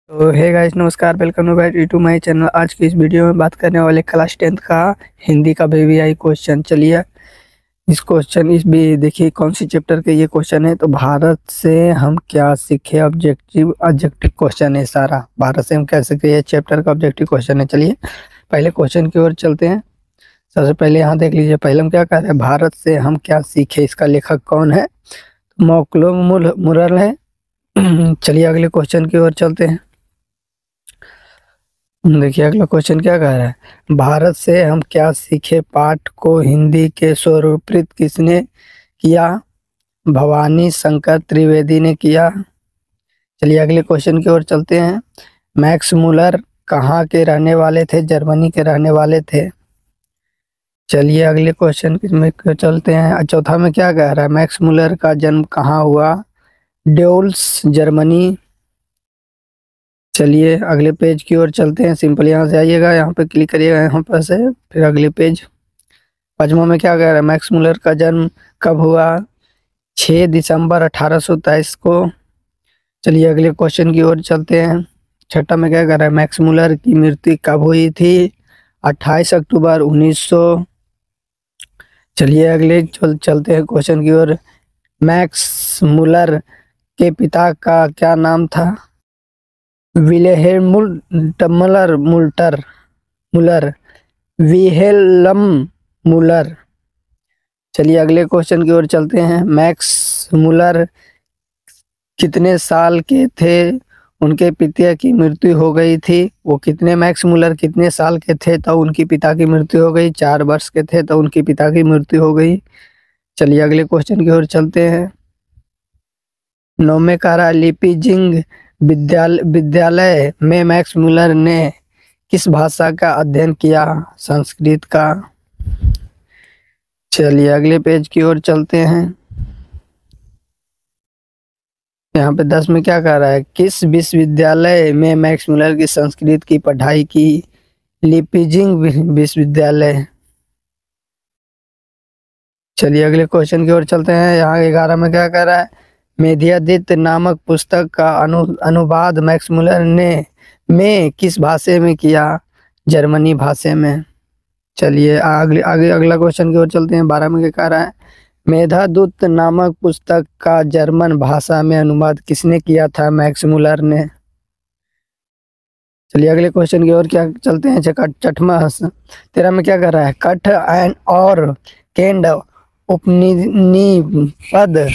तो hey guys, नमस्कार। Welcome to back to my channel. आज की इस वीडियो में बात करने वाले क्लास 10th का हिंदी का वीवीआई क्वेश्चन। चलिए इस क्वेश्चन इस भी देखिए कौन सी चैप्टर के ये क्वेश्चन है। तो भारत से हम क्या सीखे, ऑब्जेक्टिव क्वेश्चन है सारा। भारत से हम क्या सीखे, ये चैप्टर का ऑब्जेक्टिव क्वेश्चन है। चलिए पहले क्वेश्चन की ओर चलते हैं। सबसे पहले यहाँ देख लीजिए, पहले हम क्या कह रहे हैं, भारत से हम क्या सीखे। इसका लेखक कौन है? मौकलुम मुरल है। चलिए अगले क्वेश्चन की ओर चलते हैं। देखिए अगला क्वेश्चन क्या कह रहा है, भारत से हम क्या सीखे पाठ को हिंदी के स्वरूपित किसने किया? भवानी शंकर त्रिवेदी ने किया। चलिए अगले क्वेश्चन की ओर चलते हैं। मैक्स मुलर कहाँ के रहने वाले थे? जर्मनी के रहने वाले थे। चलिए अगले क्वेश्चन में चलते हैं। चौथा में क्या कह रहा है, मैक्स मुलर का जन्म कहाँ हुआ? Duels, Germany. चलिए अगले पेज की ओर चलते हैं। सिंपल यहाँ से आइएगा, यहाँ पे क्लिक करिएगा, यहाँ पर से फिर अगले पेज। पांचवा में क्या कह रहा है, मैक्स मुलर का जन्म कब हुआ? 6 दिसंबर 1823 को। चलिए अगले क्वेश्चन की ओर चलते हैं। छठा में क्या कह रहा है, मैक्स मुलर की मृत्यु कब हुई थी? 28 अक्टूबर 1900। चलिए अगले चलते हैं क्वेश्चन की ओर। मैक्स मुलर के पिता का क्या नाम था? विलेहेम मुलर, विहेल्म मुलर। चलिए अगले क्वेश्चन की ओर चलते हैं। मैक्स मुलर कितने साल के थे? उनके पिता की मृत्यु हो गई थी। मैक्स मुलर कितने साल के थे तो उनकी पिता की मृत्यु हो गई? 4 वर्ष के थे तो उनकी पिता की मृत्यु हो गई। चलिए अगले क्वेश्चन की ओर चलते हैं। नोमेकारा लिपिजिंग विद्यालय में मैक्स मुलर ने किस भाषा का अध्ययन किया? संस्कृत का। चलिए अगले पेज की ओर चलते हैं। यहाँ पे 10 में क्या कह रहा है, किस विश्वविद्यालय में मैक्स मुलर की संस्कृत की पढ़ाई की? लिपिजिंग विश्वविद्यालय। चलिए अगले क्वेश्चन की ओर चलते हैं। यहाँ 11 में क्या कह रहा है, मेधादित्य नामक पुस्तक का अनुवाद मैक्स मुलर ने में किस भाषा में किया? जर्मनी भाषा में। चलिए अगला क्वेश्चन की ओर चलते हैं। 12 में क्या कह रहा है, मेधादूत नामक पुस्तक का जर्मन भाषा में अनुवाद किसने किया था? मैक्स मुलर ने। चलिए अगले क्वेश्चन की ओर क्या चलते हैं। छठवां 13 में क्या कर रहा है, कठ एंड और केंड उपनिषद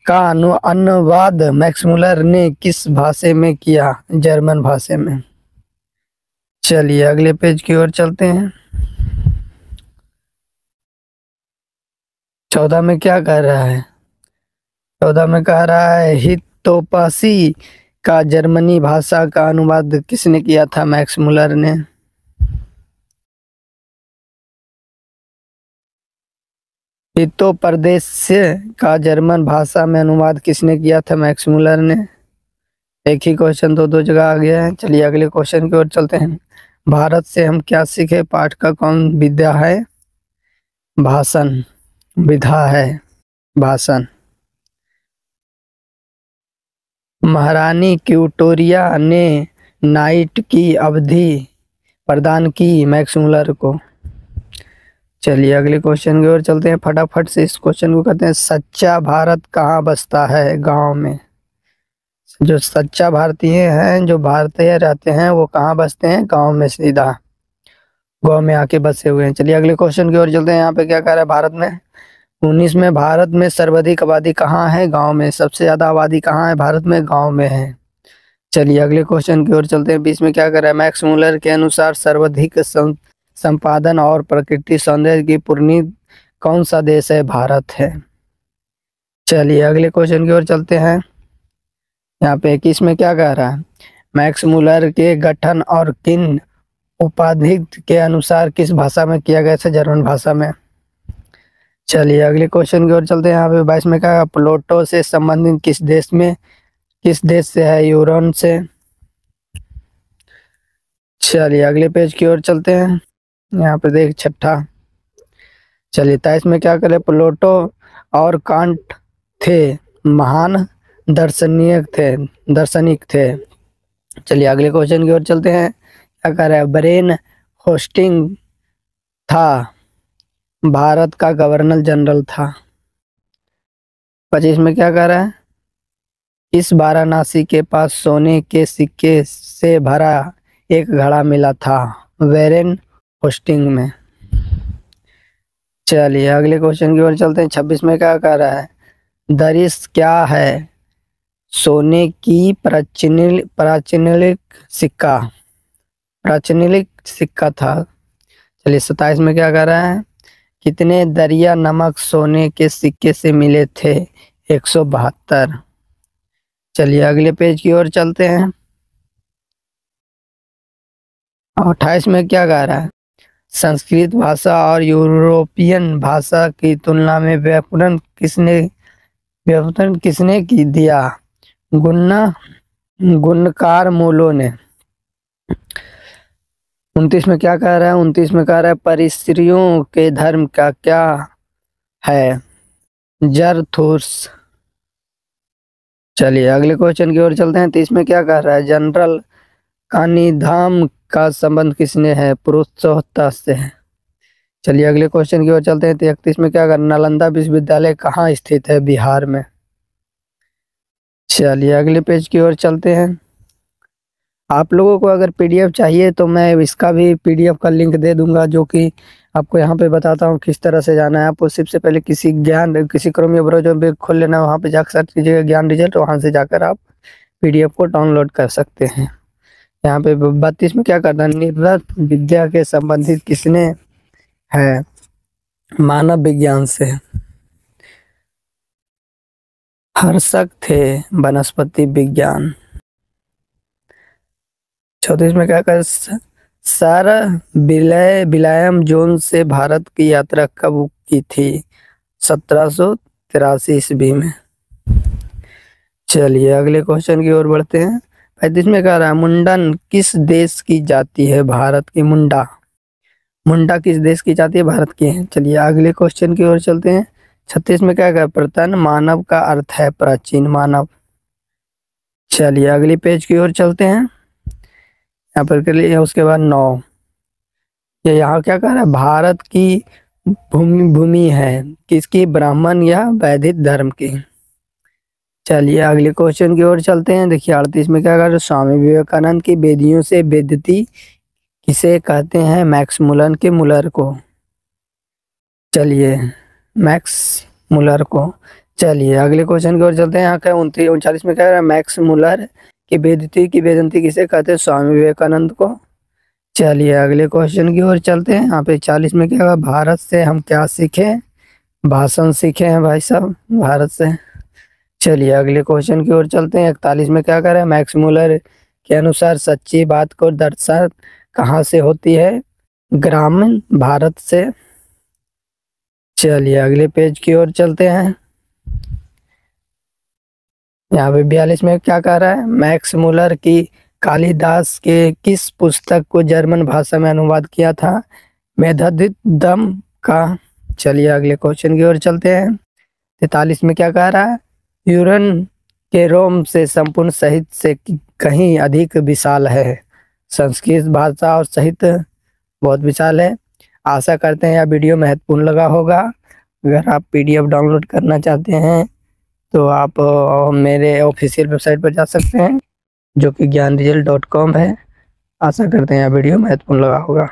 का अनुवाद मैक्स मुलर ने किस भाषा में किया? जर्मन भाषा में। चलिए अगले पेज की ओर चलते हैं। 14 में क्या कह रहा है, 14 में कह रहा है हितोपसी का जर्मनी भाषा का अनुवाद किसने किया था? मैक्स मुलर ने। हितो प्रदेश का जर्मन भाषा में अनुवाद किसने किया था? मैक्स मुलर ने। एक ही क्वेश्चन दो जगह आ गया है। चलिए अगले क्वेश्चन की ओर चलते हैं। भारत से हम क्या सीखे पाठ का कौन विधा है? भाषण। विधा है भाषण। महारानी विक्टोरिया ने नाइट की अवधि प्रदान की मैक्स मुलर को। चलिए अगले क्वेश्चन की ओर चलते हैं। फटाफट से इस क्वेश्चन को कहते हैं, सच्चा भारत कहाँ बसता है? गांव में। जो सच्चा भारतीय हैं, जो भारतीय रहते हैं, वो कहाँ बसते हैं? गांव में, सीधा गांव में आके बसे हुए हैं। चलिए अगले क्वेश्चन की ओर चलते हैं। यहाँ पे क्या कह रहा है, भारत में 19 में भारत में सर्वाधिक आबादी कहाँ है? गांव में। सबसे ज्यादा आबादी कहाँ है भारत में? गांव में है। चलिए अगले क्वेश्चन की ओर चलते हैं। 20 में क्या कर रहा है, मैक्स मुलर के अनुसार सर्वाधिक संपादन और प्रकृति सौंदर्य की पूर्णी कौन सा देश है? भारत है। चलिए अगले क्वेश्चन की ओर चलते हैं। यहाँ पे 21 में क्या कह रहा है, मैक्स मुलर के गठन और किन उपाधि के अनुसार किस भाषा में किया गया था? जर्मन भाषा में। चलिए अगले क्वेश्चन की ओर चलते हैं। यहाँ पे 22 में क्या, प्लूटो से संबंधित किस देश से है? यूरोन से। चलिए अगले पेज की ओर चलते हैं। यहाँ पे देख छठा। चलिए 23 में क्या करे, प्लूटो और कांट थे महान दार्शनिक थे। चलिए अगले क्वेश्चन की ओर चलते हैं। क्या कह रहा है, ब्रेन होस्टिंग था, भारत का गवर्नर जनरल था। 25 में क्या कह रहा है, इस वाराणसी के पास सोने के सिक्के से भरा एक घड़ा मिला था, वेरेन होस्टिंग में। चलिए अगले क्वेश्चन की ओर चलते हैं। 26 में क्या कह रहा है, दरिस क्या है, सोने की प्राचीनलिक सिक्का, प्राचीनलिक सिक्का था। चलिए 27 में क्या कह रहा है, कितने दरिया नमक सोने के सिक्के से मिले थे, 172। चलिए अगले पेज की ओर चलते हैं। 28 में क्या कह रहा है, संस्कृत भाषा और यूरोपियन भाषा की तुलना में व्यापरण किसने की दिया, गुन्ना गुणकार मूलों ने। 29 में क्या कह रहा है, 29 में कह रहा है परिस्त्रियों के धर्म का क्या है, जरथुस। चलिए अगले क्वेश्चन की ओर चलते हैं। 30 में क्या कह रहा है, जनरल कानिधाम का संबंध किसने है, पुरुषोत्तम से है। चलिए अगले क्वेश्चन की ओर चलते हैं। 31 में क्या करना, नालंदा विश्वविद्यालय कहाँ स्थित है, बिहार में। चलिए अगले पेज की ओर चलते हैं। आप लोगों को अगर पीडीएफ चाहिए तो मैं इसका भी पीडीएफ का लिंक दे दूंगा, जो कि आपको यहाँ पे बताता हूँ किस तरह से जाना है। आपको सबसे पहले किसी क्रोम या ब्राउज़र पे खोल लेना है, वहाँ पे जाकर सर्च कीजिएगा ज्ञान रिजल्ट, वहाँ से जाकर आप पीडीएफ को डाउनलोड कर सकते हैं। यहाँ पे 32 में क्या करना, निवृत्त विद्या के संबंधित किसने है, मानव विज्ञान से हर्षक थे, वनस्पति विज्ञान। 34 में क्या कर, सर विलियम जोन्स से भारत की यात्रा कब की थी, 1783 ईस्वी में। चलिए अगले क्वेश्चन की ओर बढ़ते हैं। 35 में कह रहा है, मुंडन किस देश की जाति है, भारत की। मुंडा किस देश की जाति है, भारत की है। चलिए अगले क्वेश्चन की ओर चलते हैं। 36 में क्या कहा, प्रतन मानव का अर्थ है प्राचीन मानव। चलिए अगली पेज की ओर चलते हैं। यहाँ पर कर लिए, उसके बाद 9, ये यहाँ क्या कह रहा है, भारत की भूमि है किसकी, ब्राह्मण या वैदिक धर्म की। चलिए अगले क्वेश्चन की ओर चलते हैं। देखिए 38 में क्या कह रहा है, स्वामी विवेकानंद की वेदियों से वेदती किसे कहते हैं, मैक्स मुलर के मुलर को। चलिए मैक्स मुलर को। चलिए अगले क्वेश्चन की ओर चलते हैं। यहाँ का 39 में क्या है, मैक्स मुलर की वेदंती किसे कहते हैं, स्वामी विवेकानंद को। चलिए अगले क्वेश्चन की ओर चलते हैं। यहाँ पे 40 में क्या है, भारत से हम क्या सीखे, भाषण सीखे हैं भाई साहब भारत से। चलिए अगले क्वेश्चन की ओर चलते हैं। 41 में क्या कर रहे हैं, मैक्स मुलर के अनुसार सच्ची बात को दर्शा कहाँ से होती है, ग्रामीण भारत से। चलिए अगले पेज की ओर चलते हैं। यहाँ पे 42 में क्या कह रहा है, मैक्स मुलर की कालिदास के किस पुस्तक को जर्मन भाषा में अनुवाद किया था, मेधोदितम का। चलिए अगले क्वेश्चन की ओर चलते हैं। 43 में क्या कह रहा है, यूरन के रोम से संपूर्ण साहित्य से कहीं अधिक विशाल है, संस्कृत भाषा और साहित्य बहुत विशाल है। आशा करते हैं यह वीडियो महत्वपूर्ण लगा होगा। अगर आप पीडीएफ डाउनलोड करना चाहते हैं तो आप मेरे ऑफिशियल वेबसाइट पर जा सकते हैं, जो कि ज्ञानरिजल्ट.com है। आशा करते हैं यह वीडियो महत्वपूर्ण लगा होगा।